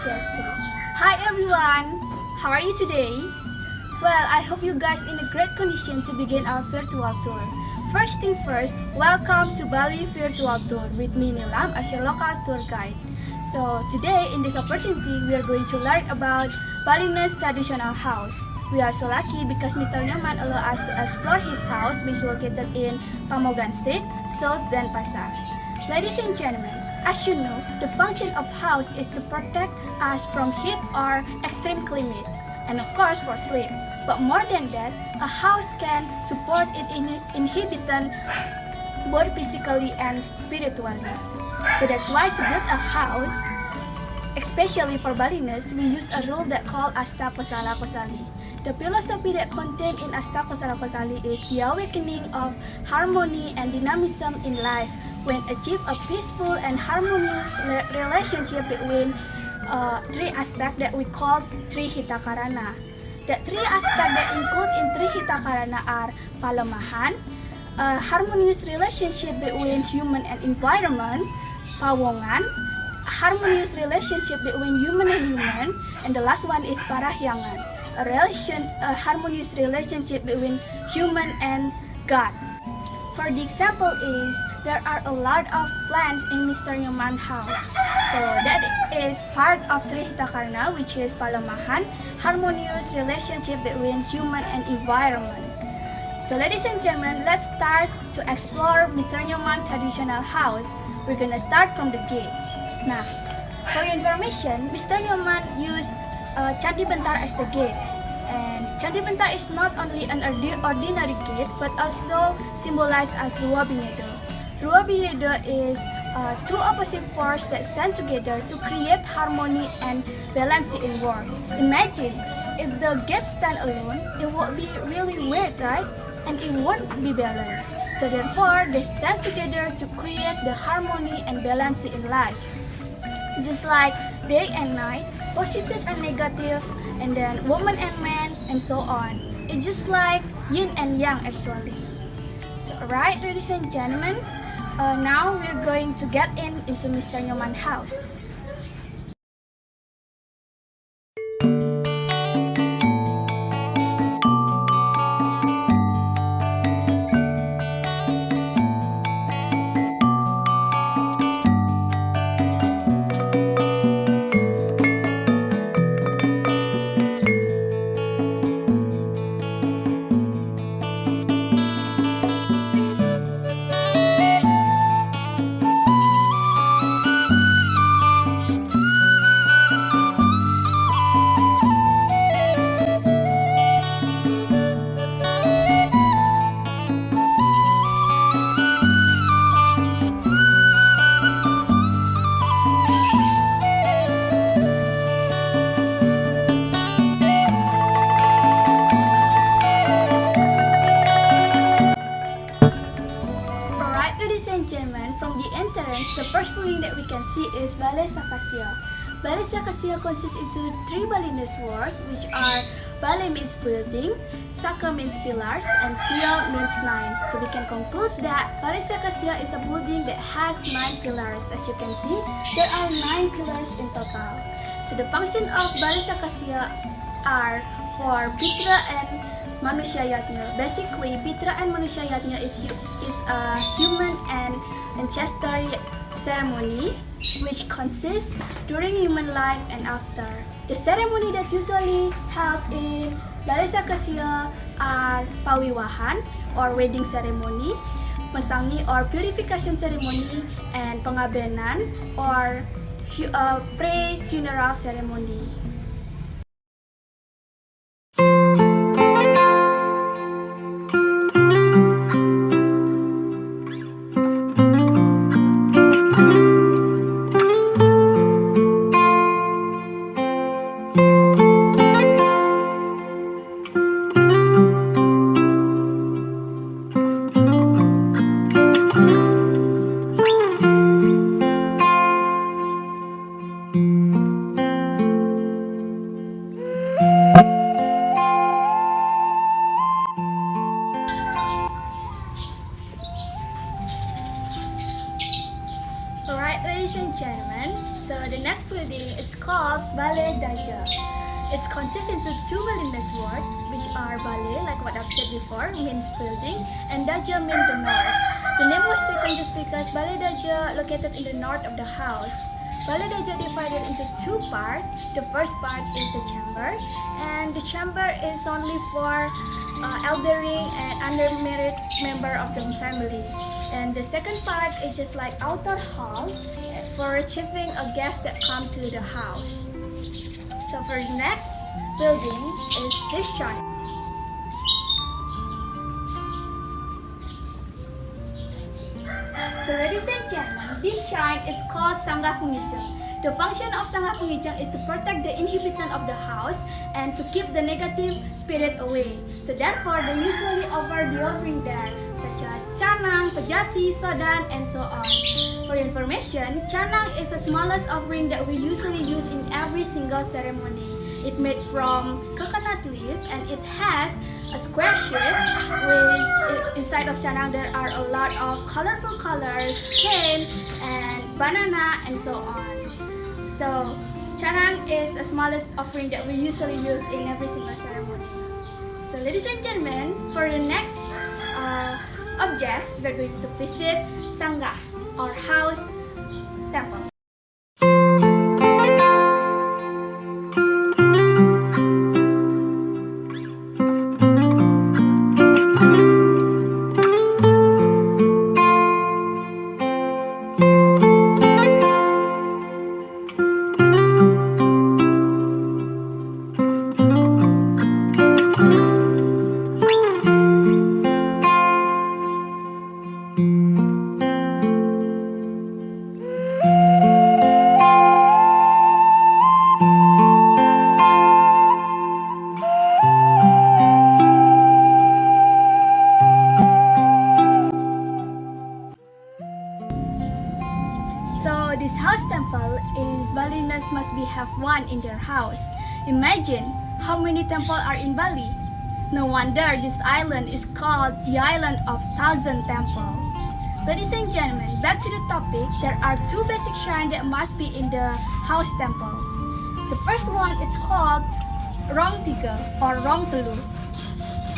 Swastiastu. Hi everyone, how are you today? Well, I hope you guys in a great condition to begin our virtual tour. First thing first, welcome to Bali Virtual Tour with me NILAM as your local tour guide. So today in this opportunity, we are going to learn about Balinese traditional house. We are so lucky because Mr. Nyoman allowed us to explore his house which is located in Pamogan Street, South Denpasar. Ladies and gentlemen, as you know, the function of house is to protect us from heat or extreme climate, and of course for sleep. But more than that, a house can support it inhibiting both physically and spiritually. So that's why to build a house, especially for Balinese, we use a rule that called Asta Kosala Kosali. The philosophy that contained in Asta Kosala Kosali is the awakening of harmony and dynamism in life when achieve a peaceful and harmonious relationship between three aspects that we call Tri Hitakarana. The three aspects that include in Tri Hitakarana are palemahan, a harmonious relationship between human and environment, pawongan, harmonious relationship between human and human, and the last one is parahyangan, a harmonious relationship between human and God. For the example is, there are a lot of plants in Mr. Nyoman's house. So that is part of Tri Hitakarana, which is palemahan, harmonious relationship between human and environment. So ladies and gentlemen, let's start to explore Mr. Nyoman's traditional house. We're gonna start from the gate. Nah, for your information, Mr. Nyoman used Candi Bentar as the gate. And Candi Bentar is not only an ordinary gate, but also symbolized as Rua Binedo. Rua Binedo is two opposite forces that stand together to create harmony and balance in world. Imagine, if the gate stand alone, it would be really weird, right? And it won't be balanced. So therefore, they stand together to create the harmony and balance in life. Just like day and night, positive and negative, and then woman and man, and so on. It's just like yin and yang actually. So alright, ladies and gentlemen, now we're going to get into Mr. Nyoman's house. From the entrance, the first building that we can see is Balai Sakasia. Balai Sakasia consists into three Balinese words, which are Balai means building, Saka means pillars, and Sia means 9. So we can conclude that Balai Sakasia is a building that has 9 pillars. As you can see, there are 9 pillars in total. So the function of Balai Sakasia are for Pitra and Manusia Yatnya. Basically, Pitra and Manusia Yatnya is a human and ancestral ceremony which consists during human life and after. The ceremony that usually held in Balai Sakasia are Pawiwahan or wedding ceremony, Mesangi or purification ceremony, and Pengabenan or pre-funeral ceremony. Alright, ladies and gentlemen, so the next building it's called Balai Daja. It consists into two Balinese words, which are Balai, like what I've said before, means building, and Daja means the north. The name was taken just because Balai Daja located in the north of the house. Balai Daja divided into two parts. The first part is the chamber, and the chamber is only for elderly and undermarried member of the family. And the second part is just like outer hall for receiving a guest that come to the house. So for the next building is this shrine. So ladies and gentlemen, this shrine is called Sangga Pengijang. The function of Sangga Pengijang is to protect the inhabitant of the house and to keep the negative spirit away. So therefore, they usually offer the offering there, such as canang, pejati, sodan, and so on. For your information, canang is the smallest offering that we usually use in every single ceremony. It's made from coconut leaf and it has a square shape, which inside of canang there are a lot of colorful colors, cane, and banana, and so on. So canang is the smallest offering that we usually use in every single ceremony. So ladies and gentlemen, for the next objects, we're going to visit Sangga, or house temple. So this house temple is Balinese must be have one in their house. Imagine how many temples are in Bali. No wonder this island is called the island of 1,000 temples. Ladies and gentlemen, back to the topic, there are two basic shrines that must be in the house temple. The first one is called Rong Tiga or Rong Telu.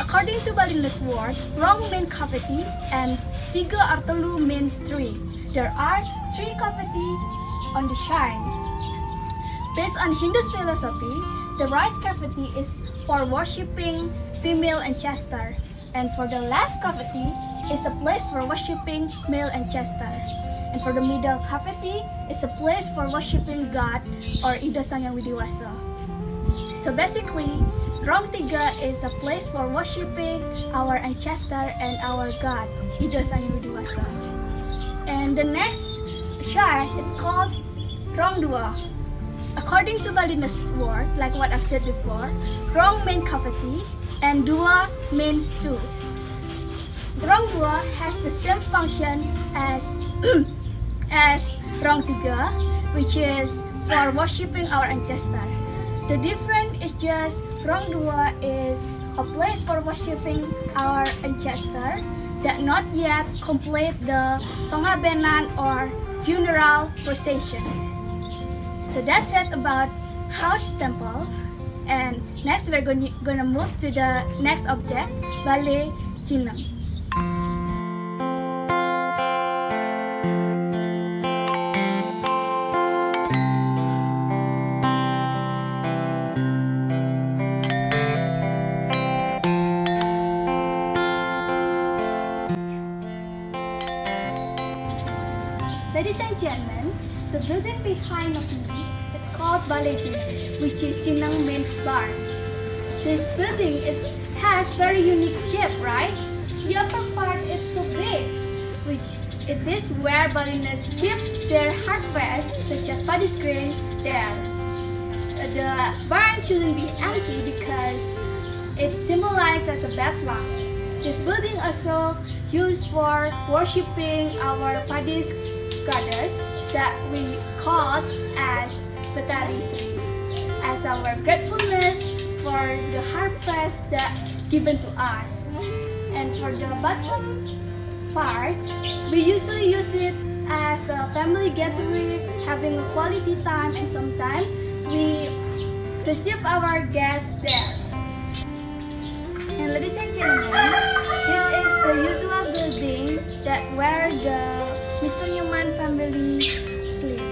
According to Balinese word, Rong means cavity and Tiga or Telu means three. There are three cavities on the shrine. Based on Hindu philosophy, the right cavity is for worshipping female ancestor, and for the left cavity is a place for worshipping male ancestor, and for the middle cavity is a place for worshipping God or Ida Sang Yang Widiwasa. So basically, Rong Tiga is a place for worshipping our ancestor and our God, Ida Sang Yang Widiwasa. And the next shrine is called Rong Dua. According to Balinese word, like what I've said before, Rong means cavity and Dua means two. Rong Dua has the same function as as Rong Tiga, which is for worshipping our ancestor. The difference is just Rong Dua is a place for worshipping our ancestor that not yet complete the pengabenan or funeral procession. So that's it about house temple. And next we're gonna move to the next object, Balai Jinang. Ladies and gentlemen, the building behind of me, it's called Balai Jinang, which is Jinang means barn. This building has very unique shape, right? The upper part is so big, which it is where Balinese keep their harvest, such as paddy grain, there. The barn shouldn't be empty because it symbolizes a bad luck. This building also used for worshipping our paddy goddess that we call as Betari Sri, as our gratefulness for the harvest that given to us. And for the bottom part, we usually use it as as a family gathering, having a quality time, and sometimes we receive our guests there. And ladies and gentlemen, this is the usual building that where the Mr. Newman family sleep.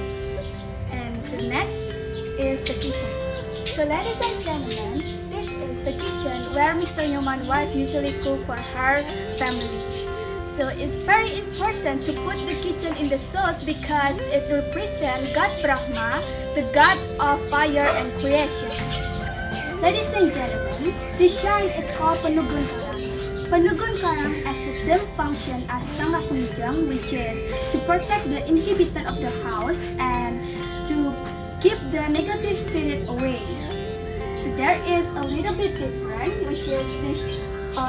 And the next is the kitchen. So ladies and gentlemen, this is the kitchen where Mr. Newman's wife usually cook for her family. So it's very important to put the kitchen in the south because it represents God Brahma, the god of fire and creation. Ladies and gentlemen, this shrine is called Penugun Karang. Penugun Karang has the same function as Sangha Penunjang, which is to protect the inhabitant of the house and to keep the negative spirit away. So there is a little bit different, which is this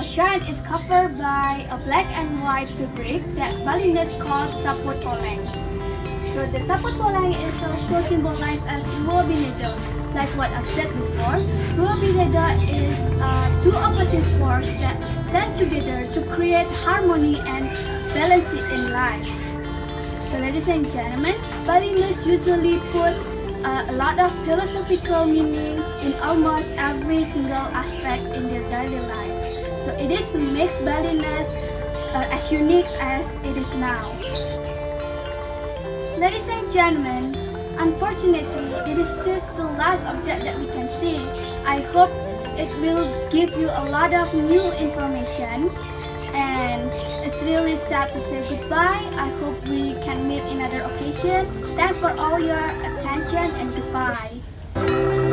shrine is covered by a black and white fabric that Balinese called saput poleng. So the saput poleng is also symbolized as Ruo Bineda. Like what I've said before, Ruo Bineda is two opposite forces that stand together to create harmony and balance in life. So ladies and gentlemen, Balinese usually put a lot of philosophical meaning in almost every single aspect in their daily life. So it makes Balinese as unique as it is now. Ladies and gentlemen, unfortunately, this is the last object that we can see. I hope it will give you a lot of new information, and it's really sad to say goodbye. I hope we can meet in another occasion. Thanks for all your attention and goodbye.